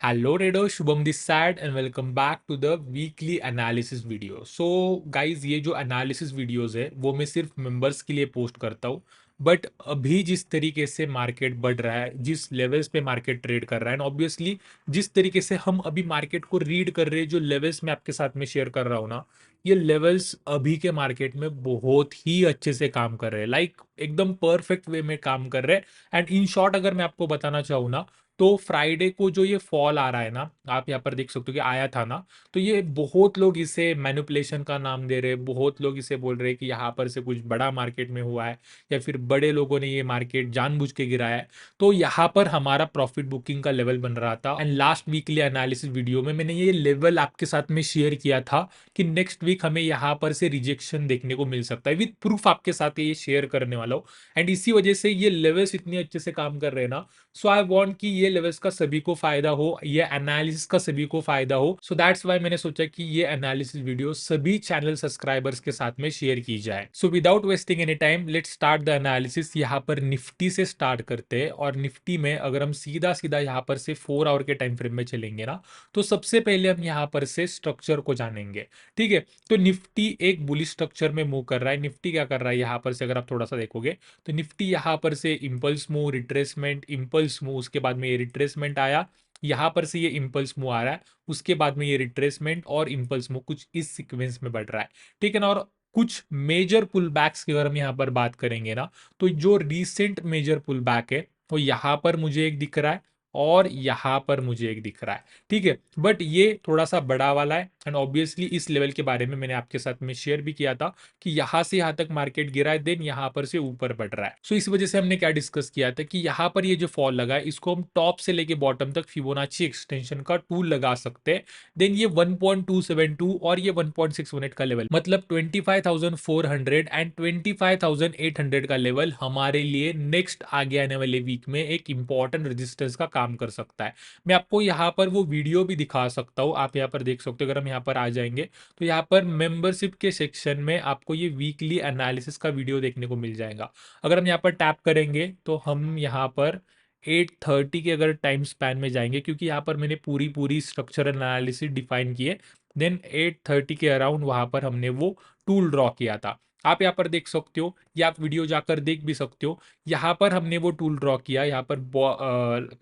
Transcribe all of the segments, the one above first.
Hello Redo, Shubham this side and welcome back to the weekly analysis video. So guys, ये जो analysis videos है वो मैं सिर्फ मेंबर्स के लिए पोस्ट करता हूँ। बट अभी जिस तरीके से मार्केट बढ़ रहा है, जिस लेवल्स पे मार्केट ट्रेड कर रहा है, ऑब्वियसली जिस तरीके से हम अभी मार्केट को रीड कर रहे हैं, जो लेवल्स मैं आपके साथ में शेयर कर रहा हूँ ना, ये लेवल्स अभी के मार्केट में बहुत ही अच्छे से काम कर रहे हैं। एकदम परफेक्ट वे में काम कर रहे हैं। एंड इन शॉर्ट अगर मैं आपको बताना चाहूँ ना, तो फ्राइडे को जो ये फॉल आ रहा है ना, आप यहाँ पर देख सकते हो कि आया था ना। तो ये बहुत लोग इसे मैनिपुलेशन का नाम दे रहे हैं, बहुत लोग इसे बोल रहे हैं कि यहाँ पर से कुछ बड़ा मार्केट में हुआ है, या फिर बड़े लोगों ने ये मार्केट जानबूझ के गिराया है। तो यहाँ पर हमारा प्रॉफिट बुकिंग का लेवल बन रहा था। And last weekly analysis video में मैंने ये लेवल आपके साथ में शेयर किया था कि नेक्स्ट वीक हमें यहाँ पर से रिजेक्शन देखने को मिल सकता है। विद प्रूफ आपके साथ ये शेयर करने वाला हूँ। एंड इसी वजह से ये लेवल्स इतने अच्छे से काम कर रहे हैं ना। सो आई वांट कि ये लेवल्स का सभी को फायदा हो, ये एनालिसिस का सभी को फायदा हो। सो दैट्स वाई मैंने सोचा कि ये एनालिसिस वीडियो सभी चैनल सब्सक्राइबर्स के साथ में शेयर की जाए। So without wasting any time, let's start the analysis. यहाँ पर निफ्टी से स्टार्ट करते हैं। और निफ्टी में अगर हम सीधा सीधा यहाँ पर से 4 आवर के टाइम फ्रेम में चलेंगे ना, तो सबसे पहले हम यहाँ पर से स्ट्रक्चर को जानेंगे। ठीक है, तो निफ्टी एक बुलिश स्ट्रक्चर में मूव कर रहा है। निफ्टी क्या कर रहा है यहाँ पर से, अगर आप थोड़ा सा देखोगे तो निफ्टी यहाँ पर से impulse move, retracement, impulse move, उसके बाद में ये रिट्रेसमेंट आया, यहाँ पर से ये इंपल्स मूव आ रहा है, उसके बाद में ये रिट्रेसमेंट और इंपल्स मूव कुछ इस सीक्वेंस में बढ़ रहा है। ठीक है ना। और कुछ मेजर पुल बैक्स की अगर हम यहाँ पर बात करेंगे ना, तो जो रिसेंट मेजर पुल बैक है वो यहाँ पर मुझे एक दिख रहा है और यहाँ पर मुझे एक दिख रहा है। ठीक है, बट ये थोड़ा सा बड़ा वाला है। एंड ऑब्वियसली इस लेवल के बारे में मैंने आपके साथ में शेयर भी किया था कि यहां से यहां तक मार्केट गिरा है, देन यहां पर से ऊपर बढ़ रहा है। सो इस वजह से हमने क्या डिस्कस किया था कि यहां पर ये जो फॉल लगा है, इसको हम टॉप से लेके बॉटम तक फिबोनाची एक्सटेंशन का टूल लगा सकते हैं। देन ये 1.272 और ये 1.618 का लेवल, मतलब 25,400 एंड 25,800 का लेवल हमारे लिए नेक्स्ट आगे आने वाले वीक में एक इंपॉर्टेंट रेजिस्टेंस का काम कर सकता है। मैं आपको यहाँ पर वो वीडियो भी दिखा सकता हूँ, आप यहाँ पर देख सकते हो। अगर हम यहाँ पर आ जाएंगे तो यहाँ पर मेंबरशिप के सेक्शन में आपको ये वीकली एनालिसिस का वीडियो देखने को मिल जाएगा। अगर हम यहाँ पर टैप करेंगे तो हम यहाँ पर 8:30 के अगर टाइम स्पैन में जाएंगे, क्योंकि यहाँ पर मैंने पूरी पूरी स्ट्रक्चरल एनालिसिस डिफाइन की है। देन 8:30 के अराउंड वहाँ पर हमने वो टूल ड्रॉ किया था। आप यहाँ पर देख सकते हो, या आप वीडियो जाकर देख भी सकते हो। यहाँ पर हमने वो टूल ड्रॉ किया, यहाँ पर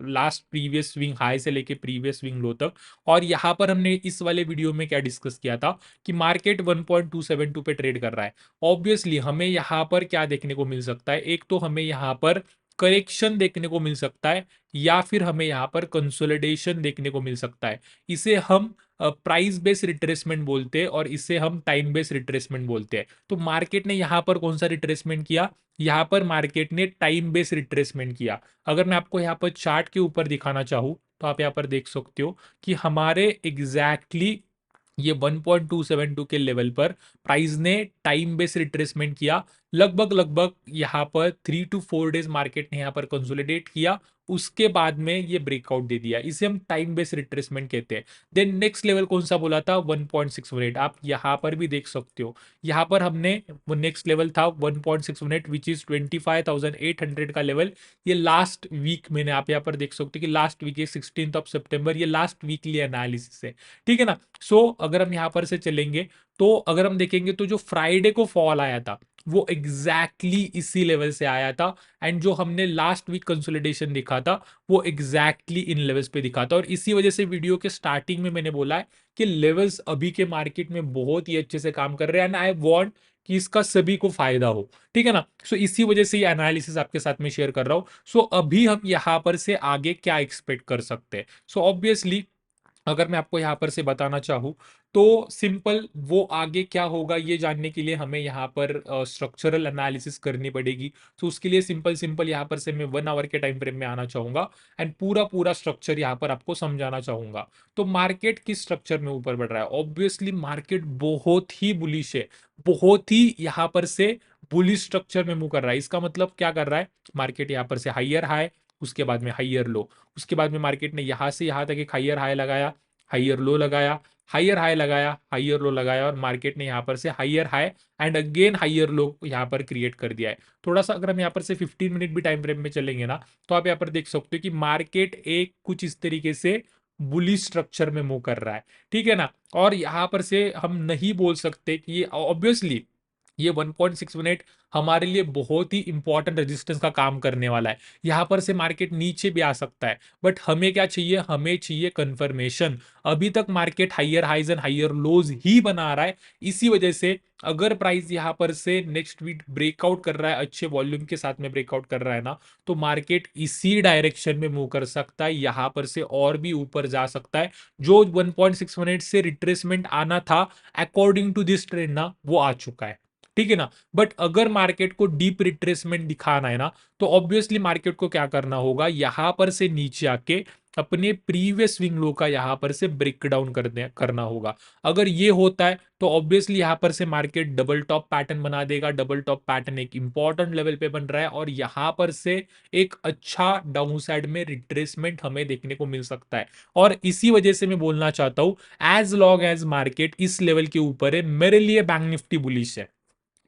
लास्ट प्रीवियस स्विंग हाई से लेके प्रीवियस स्विंग लो तक। और यहाँ पर हमने इस वाले वीडियो में क्या डिस्कस किया था कि मार्केट 1.272 पे ट्रेड कर रहा है। ऑब्वियसली हमें यहाँ पर क्या देखने को मिल सकता है, एक तो हमें यहाँ पर करेक्शन देखने को मिल सकता है, या फिर हमें यहाँ पर कंसोलिडेशन देखने को मिल सकता है। इसे हम प्राइस बेस रिट्रेसमेंट बोलते हैं और इसे हम टाइम बेस रिट्रेसमेंट बोलते हैं। तो मार्केट ने यहाँ पर कौन सा रिट्रेसमेंट किया, यहाँ पर मार्केट ने टाइम बेस रिट्रेसमेंट किया। अगर मैं आपको यहाँ पर चार्ट के ऊपर दिखाना चाहूँ तो आप यहाँ पर देख सकते हो कि हमारे एग्जैक्टली ये 1.272 के लेवल पर प्राइस ने टाइम बेस रिट्रेसमेंट किया। लगभग लगभग यहाँ पर 3 to 4 डेज मार्केट ने यहाँ पर कंसोलिडेट किया, उसके बाद में ये ब्रेकआउट दे दिया। इसे हम टाइम बेस रिट्रेसमेंट कहते हैं। देन नेक्स्ट लेवल कौन सा बोला था, 1.618। आप यहाँ पर भी देख सकते हो, यहाँ पर हमने वो नेक्स्ट लेवल था 1.618 विच इज 25,800 का लेवल। ये लास्ट वीक मैंने, आप यहाँ पर देख सकते हो कि लास्ट वीक है 16 सितंबर, ये लास्ट वीकली एनालिसिस है। ठीक है ना। सो अगर हम यहाँ पर से चलेंगे तो अगर हम देखेंगे तो जो फ्राइडे को फॉल आया था वो एग्जैक्टली इसी लेवल से आया था। एंड जो हमने लास्ट वीक कंसोलिडेशन दिखा था वो एग्जैक्टली इन लेवल्स पे दिखा था। और इसी वजह से वीडियो के स्टार्टिंग में मैंने बोला है कि लेवल्स अभी के मार्केट में बहुत ही अच्छे से काम कर रहे हैं एंड आई वांट कि इसका सभी को फायदा हो। ठीक है ना। सो इसी वजह से ये एनालिसिस आपके साथ में शेयर कर रहा हूं। सो अभी हम यहाँ पर से आगे क्या एक्सपेक्ट कर सकते हैं। सो ऑब्वियसली अगर मैं आपको यहाँ पर से बताना चाहूँ तो सिंपल वो आगे क्या होगा ये जानने के लिए हमें यहाँ पर स्ट्रक्चरल एनालिसिस करनी पड़ेगी। तो उसके लिए सिंपल सिंपल यहाँ पर से मैं 1 आवर के टाइम फ्रेम में आना चाहूंगा एंड पूरा पूरा स्ट्रक्चर यहाँ पर आपको समझाना चाहूंगा। तो मार्केट किस स्ट्रक्चर में ऊपर बढ़ रहा है, ऑब्वियसली मार्केट बहुत ही बुलिश है, बहुत ही यहाँ पर से बुलिश स्ट्रक्चर में मूव कर रहा है। इसका मतलब क्या कर रहा है, मार्केट यहाँ पर से हाइयर हाई, उसके बाद में हाइयर लो, उसके बाद में मार्केट ने यहां से यहां तक एक हाइयर हाई लगाया, हाइयर लो लगाया, हाइयर हाई लगाया, हाइयर लो लगाया, और मार्केट ने यहां पर से higher high and again higher low यहां पर क्रिएट कर दिया है। थोड़ा सा अगर हम यहां पर से 15 मिनट भी टाइम फ्रेम में चलेंगे ना, तो आप यहां पर देख सकते हो कि मार्केट एक कुछ इस तरीके से बुलिश स्ट्रक्चर में मूव कर रहा है, ठीक है ना। और यहाँ पर से हम नहीं बोल सकते कि ये ऑब्वियसली ये 1.618 हमारे लिए बहुत ही इंपॉर्टेंट रेजिस्टेंस का काम करने वाला है। यहाँ पर से मार्केट नीचे भी आ सकता है, बट हमें क्या चाहिए, हमें चाहिए कंफर्मेशन। अभी तक market higher highs and higher lows ही बना रहा है। इसी वजह से अगर प्राइस यहाँ पर से नेक्स्ट वीक ब्रेकआउट कर रहा है, अच्छे वॉल्यूम के साथ में ब्रेकआउट कर रहा है ना, तो मार्केट इसी डायरेक्शन में मूव कर सकता है, यहाँ पर से और भी ऊपर जा सकता है। जो 1.618 से रिट्रेसमेंट आना था अकॉर्डिंग टू दिस ट्रेंड ना, वो आ चुका है, ठीक है ना। बट अगर मार्केट को डीप रिट्रेसमेंट दिखाना है ना, तो ऑब्वियसली मार्केट को क्या करना होगा, यहां पर से नीचे आके अपने प्रीवियस स्विंग लो का यहां पर से ब्रेक डाउन करना होगा। अगर ये होता है तो ऑब्वियसली यहां पर से मार्केट डबल टॉप पैटर्न बना देगा। डबल टॉप पैटर्न एक इंपॉर्टेंट लेवल पे बन रहा है और यहां पर से एक अच्छा डाउन साइड में रिट्रेसमेंट हमें देखने को मिल सकता है। और इसी वजह से मैं बोलना चाहता हूं, एज लॉन्ग एज मार्केट इस लेवल के ऊपर है, मेरे लिए बैंक निफ्टी बुलिश है,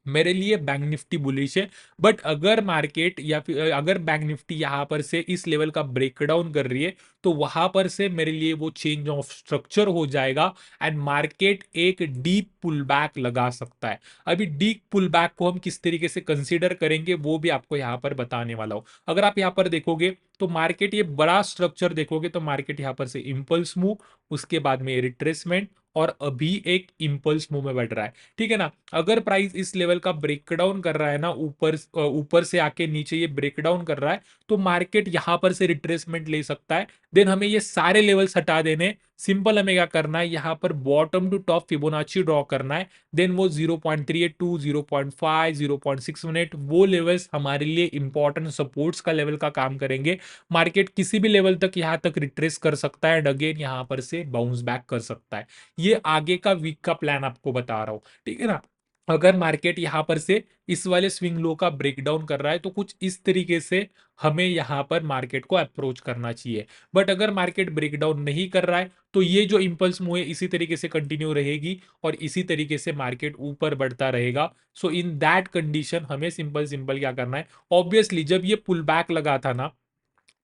मेरे लिए बैंक निफ्टी बुलिश है। बट अगर मार्केट या फिर अगर बैंक निफ्टी यहां पर से इस लेवल का ब्रेकडाउन कर रही है, तो वहां पर से मेरे लिए वो चेंज ऑफ स्ट्रक्चर हो जाएगा एंड मार्केट एक डीप पुल बैक लगा सकता है। अभी डीप पुल बैक को हम किस तरीके से कंसीडर करेंगे वो भी आपको यहां पर बताने वाला हूं। अगर आप यहां पर देखोगे तो मार्केट ये बड़ा स्ट्रक्चर देखोगे तो मार्केट यहां पर से इंपल्स मूव, उसके बाद में रिट्रेसमेंट और अभी एक इंपल्स मूव में बढ़ रहा है, ठीक है ना। अगर प्राइस इस लेवल का ब्रेकडाउन कर रहा है ना, ऊपर से आके नीचे ये ब्रेकडाउन कर रहा है, तो मार्केट यहां पर से रिट्रेसमेंट ले सकता है। देन हमें ये सारे लेवल्स हटा देने, सिंपल हमें क्या करना है, यहां पर bottom to top Fibonacci draw करना है। देन वो 0.382, 0.5, 0.618 वो लेवल्स हमारे लिए इंपॉर्टेंट सपोर्ट्स का लेवल का काम करेंगे। मार्केट किसी भी लेवल तक यहां तक रिट्रेस कर सकता है एंड अगेन यहां पर से बाउंस बैक कर सकता है। ये आगे का वीक का प्लान आपको बता रहा हूं, ठीक है ना। अगर मार्केट यहां पर से इस वाले स्विंग लो का ब्रेकडाउन कर रहा है तो कुछ इस तरीके से हमें यहां पर मार्केट को अप्रोच करना चाहिए। बट अगर मार्केट ब्रेकडाउन नहीं कर रहा है तो ये जो इंपल्स मूव है इसी तरीके से कंटिन्यू रहेगी और इसी तरीके से मार्केट ऊपर बढ़ता रहेगा। सो इन दैट कंडीशन हमें सिंपल सिंपल क्या करना है, ऑब्वियसली जब ये पुल बैक लगा था ना,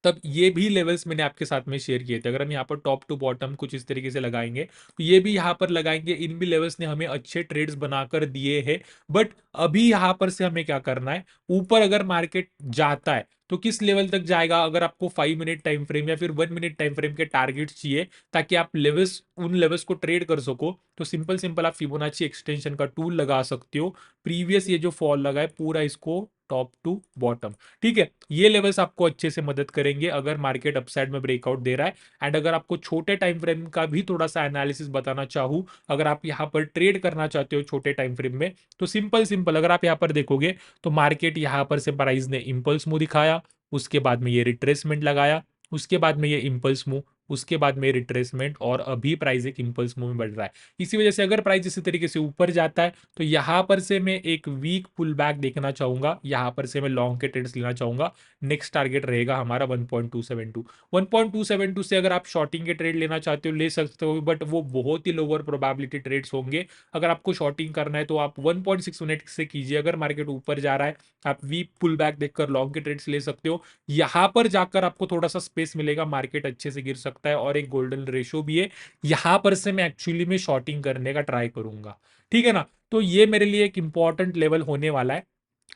तब ये भी लेवल्स मैंने आपके साथ में शेयर किए थे। अगर हम यहाँ पर टॉप टू बॉटम कुछ इस तरीके से लगाएंगे तो ये भी यहाँ पर लगाएंगे। इन भी लेवल्स ने हमें अच्छे ट्रेड्स बनाकर दिए हैं। बट अभी यहाँ पर से हमें क्या करना है, ऊपर अगर मार्केट जाता है तो किस लेवल तक जाएगा। अगर आपको 5 मिनट टाइम फ्रेम या फिर 1 मिनट टाइम फ्रेम के टारगेट चाहिए ताकि आप लेवल्स उन लेवल्स को ट्रेड कर सको, तो सिंपल सिंपल आप फिबोनाची एक्सटेंशन का टूल लगा सकते हो। प्रीवियस ये जो फॉल लगा है पूरा इसको टॉप टू बॉटम, ठीक है। ये लेवल्स आपको अच्छे से मदद करेंगे अगर मार्केट अपसाइड में ब्रेकआउट दे रहा है। एंड अगर आपको छोटे टाइम फ्रेम का भी थोड़ा सा एनालिसिस बताना चाहूँ, अगर आप यहाँ पर ट्रेड करना चाहते हो छोटे टाइम फ्रेम में, तो सिंपल सिंपल अगर आप यहाँ पर देखोगे तो मार्केट यहाँ पर से प्राइस ने इंपल्स मूव दिखाया, उसके बाद में ये रिट्रेसमेंट लगाया, उसके बाद में ये इंपल्स मूव, उसके बाद में रिट्रेसमेंट और अभी प्राइस एक इंपल्स मूव में बढ़ रहा है। इसी वजह से अगर प्राइस इसी तरीके से ऊपर जाता है तो यहां पर से मैं एक वीक पुल बैक देखना चाहूंगा, यहां पर से मैं लॉन्ग के ट्रेड्स लेना चाहूंगा। नेक्स्ट टारगेट रहेगा हमारा 1.272। 1.272 से अगर आप शॉर्टिंग के ट्रेड लेना चाहते हो ले सकते हो, बट वो बहुत ही लोअर प्रोबेबिलिटी ट्रेड्स होंगे। अगर आपको शॉर्टिंग करना है तो आप 1.618 से कीजिए। अगर मार्केट ऊपर जा रहा है आप वीक पुल बैक देखकर लॉन्ग के ट्रेड्स ले सकते हो। यहां पर जाकर आपको थोड़ा सा स्पेस मिलेगा, मार्केट अच्छे से गिर सकता है और एक गोल्डन रेशो भी है। यहां पर से मैं एक्चुअली में शॉर्टिंग करने का ट्राई करूंगा, ठीक है ना। तो ये मेरे लिए एक इंपॉर्टेंट लेवल होने वाला है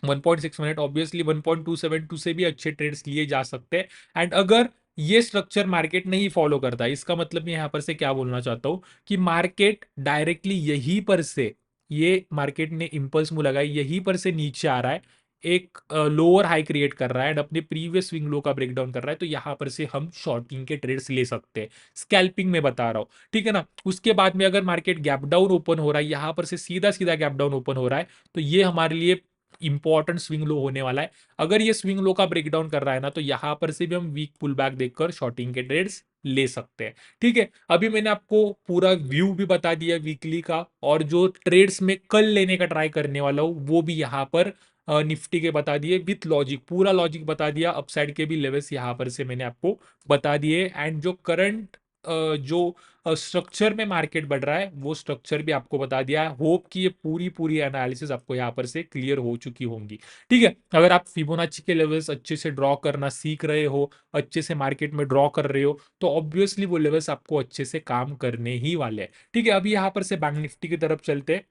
1.6 मिनट। ऑब्वियसली 1.272 से भी अच्छे ट्रेड्स लिए जा सकते हैं। एंड अगर ये स्ट्रक्चर मार्केट नहीं फॉलो करता, इसका मतलब मैं यहां पर से क्या बोलना चाहता हूं कि मार्केट डायरेक्टली यहीं पर से, ये मार्केट ने इंपल्स मूव लगाई यहीं पर से नीचे आ रहा है, एक लोअर हाई क्रिएट कर रहा है एंड अपने प्रीवियस स्विंग लो का ब्रेकडाउन कर रहा है, तो यहां पर से हम शॉर्टिंग के ट्रेड्स ले सकते हैं। स्कैल्पिंग में बता रहा हूं, ठीक है ना। उसके बाद में अगर मार्केट गैप डाउन ओपन हो रहा है, यहां पर से सीधा सीधा गैप डाउन ओपन हो रहा है, तो ये हमारे लिए इंपॉर्टेंट स्विंग लो होने वाला है। अगर ये स्विंग लो का ब्रेकडाउन कर रहा है ना, तो यहां पर से भी हम वीक पुल बैक देखकर शॉर्टिंग के ट्रेड्स ले सकते हैं, ठीक है। अभी मैंने आपको पूरा व्यू भी बता दिया वीकली का, और जो ट्रेड्स में कल लेने का ट्राई करने वाला हूं वो भी यहां पर निफ्टी के बता दिए विथ लॉजिक, पूरा लॉजिक बता दिया। अपसाइड के भी लेवल्स यहां पर से मैंने आपको बता दिए एंड जो करंट जो स्ट्रक्चर में मार्केट बढ़ रहा है वो स्ट्रक्चर भी आपको बता दिया है। होप कि ये पूरी पूरी एनालिसिस आपको यहाँ पर से क्लियर हो चुकी होंगी। ठीक है, अगर आप फिबोनाची के लेवल्स अच्छे से ड्रॉ करना सीख रहे हो, अच्छे से मार्केट में ड्रॉ कर रहे हो, तो ऑब्वियसली वो लेवल्स आपको अच्छे से काम करने ही वाले हैं। ठीक है, अभी यहाँ पर से बैंक निफ्टी की तरफ चलते हैं।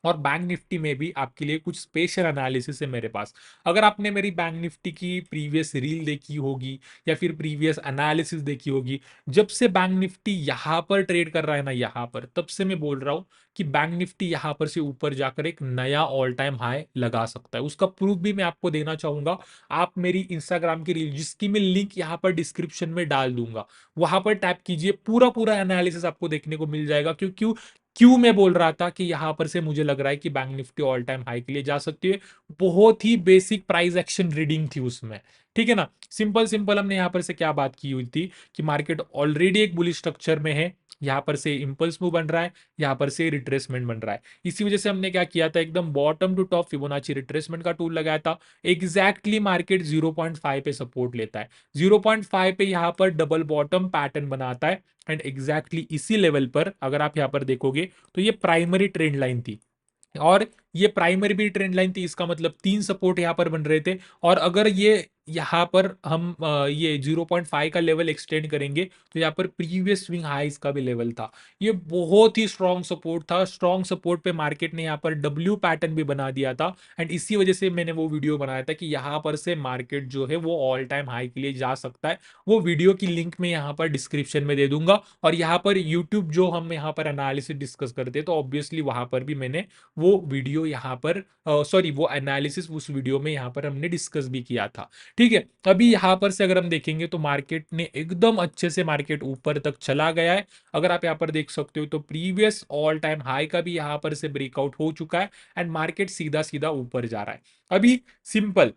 और बैंक निफ्टी में भी आपके लिए कुछ स्पेशल एनालिसिस है मेरे पास। अगर आपने मेरी बैंक निफ्टी की प्रीवियस रील देखी होगी या फिर प्रीवियस एनालिसिस देखी होगी, जब से बैंक निफ्टी यहाँ पर ट्रेड कर रहा है ना, यहाँ पर, तब से मैं बोल रहा हूँ कि बैंक निफ्टी यहाँ पर से ऊपर जाकर एक नया ऑल टाइम हाई लगा सकता है। उसका प्रूफ भी मैं आपको देना चाहूंगा। आप मेरी इंस्टाग्राम की रील, जिसकी मैं लिंक यहाँ पर डिस्क्रिप्शन में डाल दूंगा, वहां पर टैप कीजिए, पूरा पूरा एनालिसिस आपको देखने को मिल जाएगा। क्यों क्यों मैं बोल रहा था कि यहां पर से मुझे लग रहा है कि bank Nifty all time high के लिए जा सकती है। बहुत ही बेसिक प्राइस एक्शन रीडिंग थी उसमें। ठीक है ना, सिंपल सिंपल हमने यहां पर से क्या बात की हुई थी कि मार्केट ऑलरेडी एक बुलिश स्ट्रक्चर में है, यहां पर से इंपल्स मूव बन रहा है, यहां पर से रिट्रेसमेंट बन रहा है। इसी वजह से हमने क्या किया था, एकदम bottom to top Fibonacci retracement का टूल लगाया था। एग्जैक्टली मार्केट 0.5 पे सपोर्ट लेता है, 0.5 पे यहां पर डबल बॉटम पैटर्न बनाता है। एंड एग्जैक्टली इसी लेवल पर अगर आप यहां पर देखोगे तो ये प्राइमरी ट्रेंड लाइन थी। और ये प्राइमरी भी ट्रेंड लाइन थी, इसका मतलब तीन सपोर्ट यहां पर बन रहे थे। और अगर ये यहां पर हम ये 0.5 का लेवल एक्सटेंड करेंगे तो यहां पर प्रीवियस स्विंग हाइस का भी लेवल था। ये बहुत ही स्ट्रॉन्ग सपोर्ट था। स्ट्रॉन्ग सपोर्ट पे मार्केट ने यहां पर डब्ल्यू पैटर्न भी बना दिया था। एंड इसी वजह से मैंने वो वीडियो बनाया था कि यहां पर से मार्केट जो है वो ऑल टाइम हाई के लिए जा सकता है। वो वीडियो की लिंक मैं यहां पर डिस्क्रिप्शन में दे दूंगा। और यहां पर यूट्यूब जो हम यहां पर एनालिसिस डिस्कस करते हैं, तो ऑब्वियसली वहां पर भी मैंने वो वीडियो यहाँ पर, सॉरी, वो एनालिसिस उस वीडियो में यहाँ पर हमने डिस्कस भी किया था। ठीक है, अभी यहाँ पर से अगर हम देखेंगे तो मार्केट ने एकदम अच्छे से मार्केट ऊपर तक चला गया है। अगर आप यहाँ पर देख सकते हो तो प्रीवियस ऑल टाइम हाई का भी यहाँ पर से ब्रेकआउट हो चुका है। एंड मार्केट सीधा सीधा ऊपर जा रहा है। अभी सिंपल,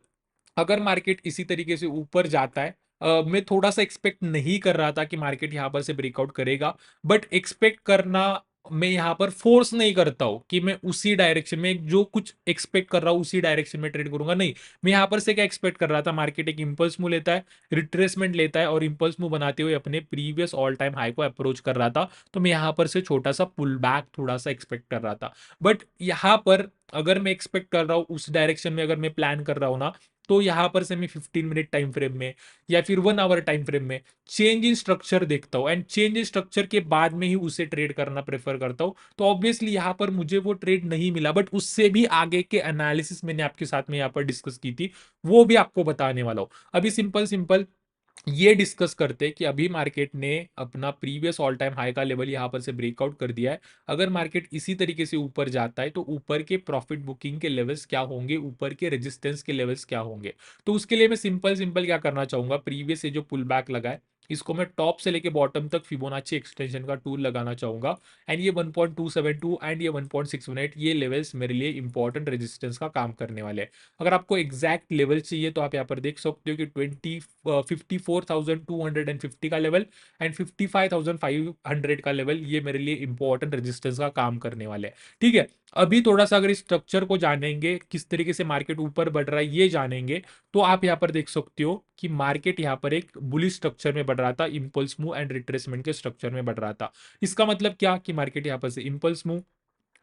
अगर मार्केट इसी तरीके से ऊपर जाता है, मैं थोड़ा सा एक्सपेक्ट नहीं कर रहा था कि मार्केट यहां पर से ब्रेकआउट करेगा। बट एक्सपेक्ट करना, मैं यहां पर फोर्स नहीं करता हूं कि मैं उसी डायरेक्शन में जो कुछ एक्सपेक्ट कर रहा हूं उसी डायरेक्शन में ट्रेड करूंगा, नहीं। मैं यहां पर से क्या एक्सपेक्ट कर रहा था, मार्केट एक इंपल्स मूव लेता है, रिट्रेसमेंट लेता है और इंपल्स मूव बनाते हुए अपने प्रीवियस ऑल टाइम हाई को अप्रोच कर रहा था। तो मैं यहां पर से छोटा सा पुल बैक थोड़ा सा एक्सपेक्ट कर रहा था। बट यहां पर अगर मैं एक्सपेक्ट कर रहा हूं उस डायरेक्शन में, अगर मैं प्लान कर रहा हूं ना, तो यहां पर से मैं 15 मिनट टाइम फ्रेम में या फिर 1 आवर टाइम फ्रेम में चेंज इन स्ट्रक्चर देखता हूं। एंड चेंज इन स्ट्रक्चर के बाद में ही उसे ट्रेड करना प्रेफर करता हूं। तो ऑब्वियसली यहां पर मुझे वो ट्रेड नहीं मिला, बट उससे भी आगे के एनालिसिस मैंने आपके साथ में यहां पर डिस्कस की थी, वो भी आपको बताने वाला हूं। अभी सिंपल सिंपल ये डिस्कस करते हैं कि अभी मार्केट ने अपना प्रीवियस ऑल टाइम हाई का लेवल यहां पर से ब्रेकआउट कर दिया है। अगर मार्केट इसी तरीके से ऊपर जाता है तो ऊपर के प्रॉफिट बुकिंग के लेवल्स क्या होंगे, ऊपर के रेजिस्टेंस के लेवल्स क्या होंगे। तो उसके लिए मैं सिंपल सिंपल क्या करना चाहूंगा, प्रीवियस से जो पुल बैक लगा है, इसको मैं टॉप से लेके बॉटम तक फिबोनाची एक्सटेंशन का टूल लगाना चाहूंगा। एंड ये 1272 एंड ये 1.618, ये लेवल्स मेरे लिए इंपॉर्टेंट रेजिस्टेंस का काम करने वाले हैं। अगर आपको एग्जैक्ट लेवल चाहिए तो आप यहाँ पर देख सकते हो कि 54,250 का लेवल एंड 55,500 का लेवल, ये मेरे लिए इंपॉर्टेंट रेजिस्टेंस का काम करने वाले हैं। ठीक है, अभी थोड़ा सा अगर इस स्ट्रक्चर को जानेंगे, किस तरीके से मार्केट ऊपर बढ़ रहा है ये जानेंगे, तो आप यहाँ पर देख सकते हो कि मार्केट यहाँ पर एक बुलिश स्ट्रक्चर में बढ़ रहा था, इंपल्स मूव एंड रिट्रेसमेंट के स्ट्रक्चर में बढ़ रहा था। इसका मतलब क्या कि मार्केट यहाँ पर से इंपल्स मूव,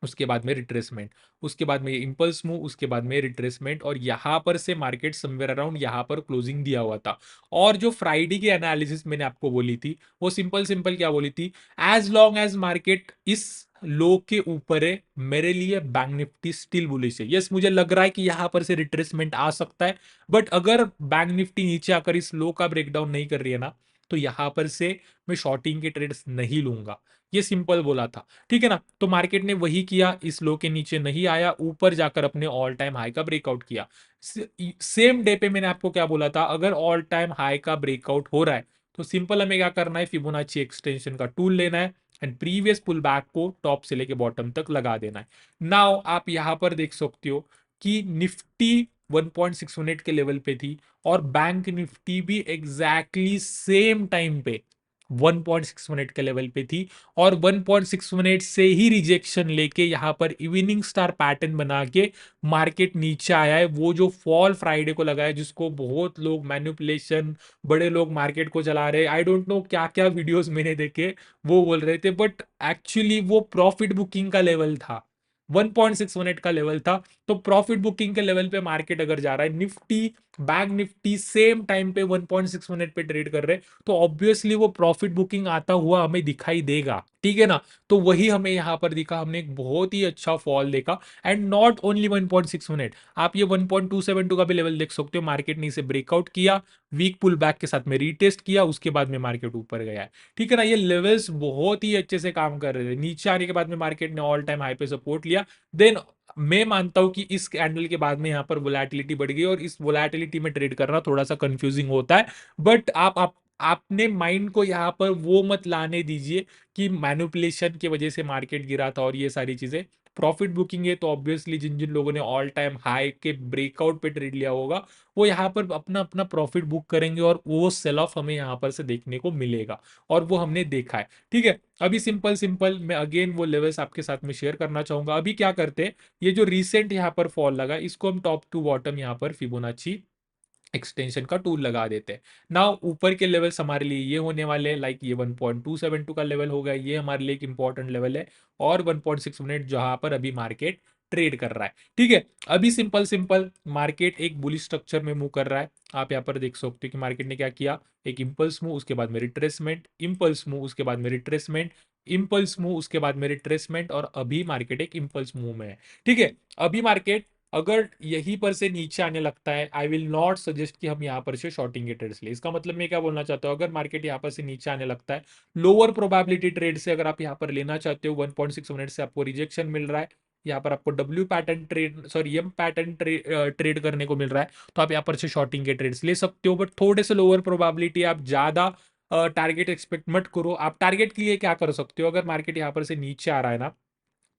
उसके बाद में रिट्रेसमेंट, उसके बाद में इंपल्स मूव, उसके बाद में रिट्रेसमेंट, और यहां पर से मार्केट समवेयर अराउंड यहां पर क्लोजिंग दिया हुआ था। और जो फ्राइडे की एनालिसिस मैंने आपको बोली थी, वो सिंपल सिंपल क्या बोली थी, एज लॉन्ग एज मार्केट इस लो के ऊपर है, मेरे लिए बैंक निफ्टी स्टिल बुलिश है। यस, मुझे लग रहा है कि यहां पर से रिट्रेसमेंट आ सकता है, बट अगर बैंक निफ्टी नीचे आकर इस लो का ब्रेकडाउन नहीं कर रही है ना, तो यहां पर से मैं शॉर्टिंग के ट्रेड्स नहीं लूंगा। ये सिंपल बोला था। ठीक है ना, तो मार्केट ने वही किया, इस लो के नीचे नहीं आया, ऊपर जाकर अपने ऑल टाइम हाई का ब्रेकआउट किया। सेम डे पे मैंने आपको क्या बोला था, अगर ऑल टाइम हाई का ब्रेकआउट हो रहा है तो सिंपल हमें क्या करना है, फिबोनाची एक्सटेंशन का टूल लेना है एंड प्रीवियस पुल बैक को टॉप से लेके बॉटम तक लगा देना है। नाउ आप यहां पर देख सकते हो कि निफ्टी 1.618 के लेवल पे थी और बैंक निफ्टी भी एग्जैक्टली सेम टाइम पे 1.618 के लेवल पे थी और 1.618 से ही रिजेक्शन लेके यहाँ पर इवनिंग स्टार पैटर्न बना के मार्केट नीचे आया है। वो जो फॉल फ्राइडे को लगा है, जिसको बहुत लोग मैनिपुलेशन, बड़े लोग मार्केट को चला रहे, आई डोंट नो क्या क्या वीडियोस मैंने देखे, वो बोल रहे थे, बट एक्चुअली वो प्रॉफिट बुकिंग का लेवल था, 1.618 का लेवल था। तो प्रॉफिट बुकिंग के लेवल पे मार्केट अगर जा रहा है, Nifty, bank Nifty same time पे 1.618 पे ट्रेड कर रहे हैं, तो ऑब्वियसली वो प्रॉफिट बुकिंग आता हुआ हमें दिखाई देगा, ठीक है ना। तो वही हमें यहाँ पर दिखा, हमने एक बहुत ही अच्छा फॉल देखा। एंड नॉट ओनली 1.618, आप ये 1.272 का भी लेवल देख सकते हो, मार्केट ने इसे ब्रेकआउट किया, वीक पुल बैक के साथ में रीटेस्ट किया, उसके बाद में मार्केट ऊपर गया है, ठीक है ना। ये लेवल्स बहुत ही अच्छे से काम कर रहे थे। नीचे आने के बाद में मार्केट ने ऑल टाइम हाई पे सपोर्ट लिया, देन मैं मानता हूं कि इस कैंडल के बाद में यहां पर वोलैटिलिटी बढ़ गई, और इस वोलैटिलिटी में ट्रेड करना थोड़ा सा कंफ्यूजिंग होता है। बट आप आपने माइंड को यहाँ पर वो मत लाने दीजिए कि मैनिपुलेशन की वजह से मार्केट गिरा था और ये सारी चीजें। प्रॉफिट बुकिंग है तो ऑब्वियसली जिन जिन लोगों ने ऑल टाइम हाई के ब्रेकआउट पे ट्रेड लिया होगा, वो यहाँ पर अपना अपना प्रॉफिट बुक करेंगे, और वो सेल ऑफ हमें यहाँ पर से देखने को मिलेगा, और वो हमने देखा है, ठीक है। अभी सिंपल सिंपल मैं अगेन वो लेवल्स आपके साथ में शेयर करना चाहूंगा। अभी क्या करते हैं, ये जो रिसेंट यहाँ पर फॉल लगा, इसको हम टॉप टू बॉटम यहाँ पर फिबोनाची एक्सटेंशन का टूल लगा देते हैं ना। ऊपर के लेवल्स हमारे लिए ये होने वाले हैं, लाइक ये 1.272 का लेवल होगा, ये हमारे लिए एक इंपॉर्टेंट लेवल है, और 1.6 मिनट जहां पर अभी मार्केट ट्रेड कर रहा है, ठीक है। अभी सिंपल सिंपल मार्केट एक बुलिश स्ट्रक्चर में मूव कर रहा है। आप यहाँ पर देख सकते हो कि मार्केट ने क्या किया, एक इंपल्स मूव, उसके बाद में रिट्रेसमेंट, इंपल्स मूव, उसके बाद में रिट्रेसमेंट, इंपल्स मूव, उसके बाद में रिट्रेसमेंट, और अभी मार्केट एक इंपल्स मूव में है, ठीक है। अभी मार्केट अगर यहीं पर से नीचे आने लगता है, आई विल नॉट सजेस्ट कि हम यहाँ पर से शॉर्टिंग के ट्रेड्स ले। इसका मतलब मैं क्या बोलना चाहता हूँ, अगर मार्केट यहाँ पर से नीचे आने लगता है, लोअर प्रोबेबिलिटी ट्रेड से अगर आप यहाँ पर लेना चाहते हो, 1.6 मिनट से आपको रिजेक्शन मिल रहा है, यहाँ पर आपको W pattern trade, sorry M pattern trade करने को मिल रहा है, तो आप यहाँ पर से शॉर्टिंग के ट्रेड्स ले सकते हो, बट थोड़े से लोअर प्रोबेबिलिटी, आप ज्यादा टारगेट एक्सपेक्ट मत करो। आप टारगेट के लिए क्या कर सकते हो, अगर मार्केट यहाँ पर से नीचे आ रहा है ना,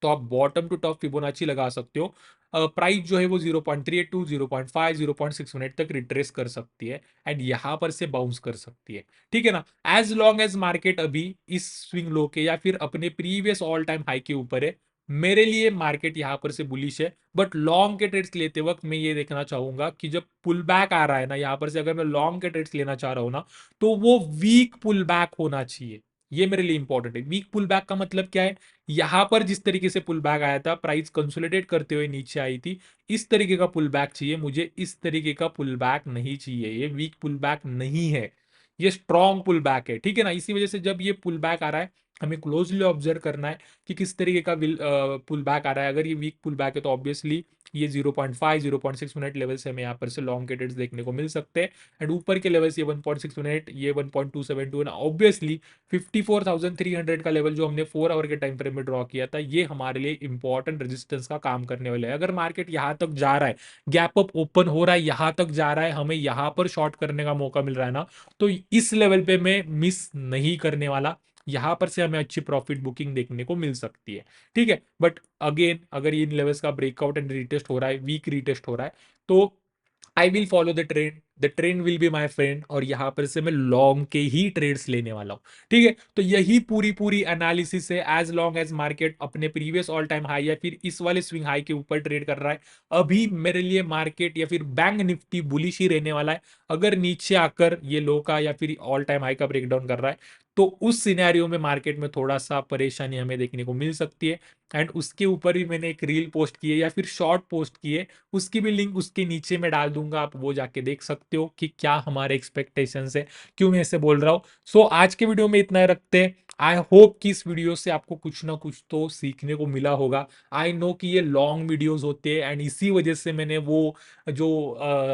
तो आप बॉटम टू टॉप फिबोनाची लगा सकते हो। प्राइस जो है वो 0.382, 0.5, 0.6 मिनट तक रिट्रेस कर सकती है, एंड यहां पर से बाउंस कर सकती है, ठीक है ना। एज लॉन्ग एज मार्केट अभी इस स्विंग लो के या फिर अपने प्रीवियस ऑल टाइम हाई के ऊपर है, मेरे लिए मार्केट यहां पर से बुलिश है। बट लॉन्ग के ट्रेड्स लेते वक्त मैं ये देखना चाहूंगा कि जब पुल बैक आ रहा है ना, यहां पर से अगर मैं लॉन्ग के ट्रेड्स लेना चाह रहा हूं ना, तो वो वीक पुल बैक होना चाहिए। ये मेरे लिए इंपॉर्टेंट है। वीक पुल बैक का मतलब क्या है, यहां पर जिस तरीके से पुल बैक आया था, प्राइस कंसोलिडेट करते हुए नीचे आई थी, इस तरीके का पुल बैक चाहिए मुझे, इस तरीके का पुल बैक नहीं चाहिए। ये वीक पुल बैक नहीं है, ये स्ट्रॉन्ग पुल बैक है, ठीक है ना। इसी वजह से जब ये पुल बैक आ रहा है, हमें क्लोजली ऑब्जर्व करना है कि किस तरीके का पुल बैक आ रहा है। अगर ये वीक पुल बैक है तो ऑब्वियसली ये 0.5, 0.6 मिनट लेवल से हमें यहाँ पर से लॉन्ग के ट्रेड्स देखने को मिल सकते हैं, एंड ऊपर के लेवल्स ये 1.6 मिनट, ये 1.272 ना, ऑब्वियसली 54,300 का लेवल जो हमने 4 आवर के टाइम फ्रेम में ड्रॉ किया था, ये हमारे लिए इंपॉर्टेंट रेजिस्टेंस का काम करने वाला है। अगर मार्केट यहां तक जा रहा है, गैप अप ओपन हो रहा है, यहां तक जा रहा है, हमें यहां पर शॉर्ट करने का मौका मिल रहा है ना, तो इस लेवल पे मैं मिस नहीं करने वाला। यहां पर से हमें अच्छी प्रॉफिट बुकिंग देखने को मिल सकती है, ठीक है। बट अगेन अगर इन लेवल्स का ब्रेकआउट एंड रीटेस्ट हो रहा है, वीक रीटेस्ट हो रहा है, तो I will follow the trend will be my friend, और यहां पर से मैं लॉन्ग के ही ट्रेड्स लेने वाला हूं, ठीक है। तो यही पूरी पूरी एनालिसिस है। एज लॉन्ग एज मार्केट अपने प्रीवियस ऑल टाइम हाई या फिर इस वाले स्विंग हाई के ऊपर ट्रेड कर रहा है, अभी मेरे लिए मार्केट या फिर बैंक निफ्टी बुलिश ही रहने वाला है। अगर नीचे आकर ये लो का या फिर ऑल टाइम हाई का ब्रेकडाउन कर रहा है, तो उस सिनेरियो में मार्केट में थोड़ा सा परेशानी हमें देखने को मिल सकती है। एंड उसके ऊपर भी मैंने एक रील पोस्ट की है या फिर शॉर्ट पोस्ट की है, उसकी भी लिंक उसके नीचे में डाल दूंगा, आप वो जाके देख सकते हो कि क्या हमारे एक्सपेक्टेशंस है, क्यों मैं ऐसे बोल रहा हूँ। सो आज के वीडियो में इतना रखते हैं। आई होप कि इस वीडियो से आपको कुछ ना कुछ तो सीखने को मिला होगा। आई नो कि ये लॉन्ग वीडियोस होते हैं, एंड इसी वजह से मैंने वो जो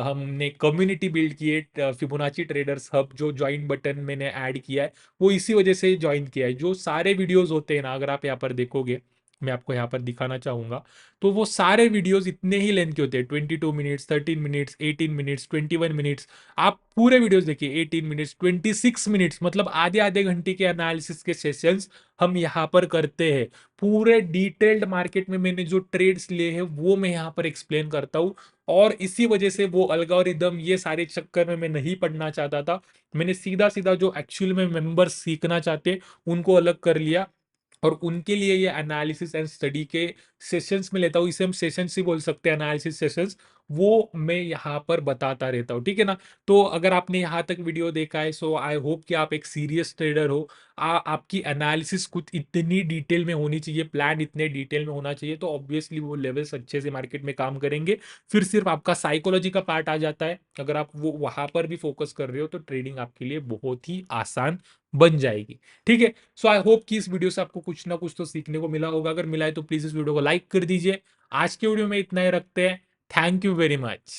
हमने कम्युनिटी बिल्ड की है, फिबोनाची ट्रेडर्स हब, जो ज्वाइन बटन मैंने ऐड किया है, वो इसी वजह से ज्वाइन किया है। जो सारे वीडियोस होते हैं ना, अगर आप यहाँ पर देखोगे, मैं आपको यहाँ पर दिखाना चाहूंगा। तो वो सारे वीडियोस इतने ही लेंथ के होते हैं, 22 मिनट्स, 13 मिनट्स, 18 मिनट्स, 21 मिनट्स। आप पूरे वीडियोस देखिए, 18 मिनट्स, 26 मिनट्स, मतलब आधे आधे घंटे के एनालिसिस के सेशंस हम यहाँ पर करते हैं। पूरे डिटेल्ड मार्केट में मैंने जो ट्रेड्स लिए हैं वो मैं यहाँ पर एक्सप्लेन करता हूँ। और इसी वजह से वो अल्गोरिदम, ये सारे चक्कर में मैं नहीं पढ़ना चाहता था। मैंने सीधा सीधा जो एक्चुअल में मेंबर्स सीखना चाहते उनको अलग कर लिया, और उनके लिए ये एनालिसिस एंड स्टडी के सेशंस में लेता हूँ। इसे हम सेशंस ही बोल सकते हैं, एनालिसिस सेशंस। वो मैं यहाँ पर बताता रहता हूँ, ठीक है ना। तो अगर आपने यहाँ तक वीडियो देखा है, सो आई होप कि आप एक सीरियस ट्रेडर हो। आपकी एनालिसिस कुछ इतनी डिटेल में होनी चाहिए, प्लान इतने डिटेल में होना चाहिए, तो ऑब्वियसली वो लेवल्स अच्छे से मार्केट में काम करेंगे। फिर सिर्फ आपका साइकोलॉजी का पार्ट आ जाता है। अगर आप वो वहां पर भी फोकस कर रहे हो तो ट्रेडिंग आपके लिए बहुत ही आसान बन जाएगी, ठीक है। सो आई होप कि इस वीडियो से आपको कुछ ना कुछ तो सीखने को मिला होगा। अगर मिला है तो प्लीज इस वीडियो को लाइक कर दीजिए। आज के वीडियो में इतना ही रखते हैं। Thank you very much.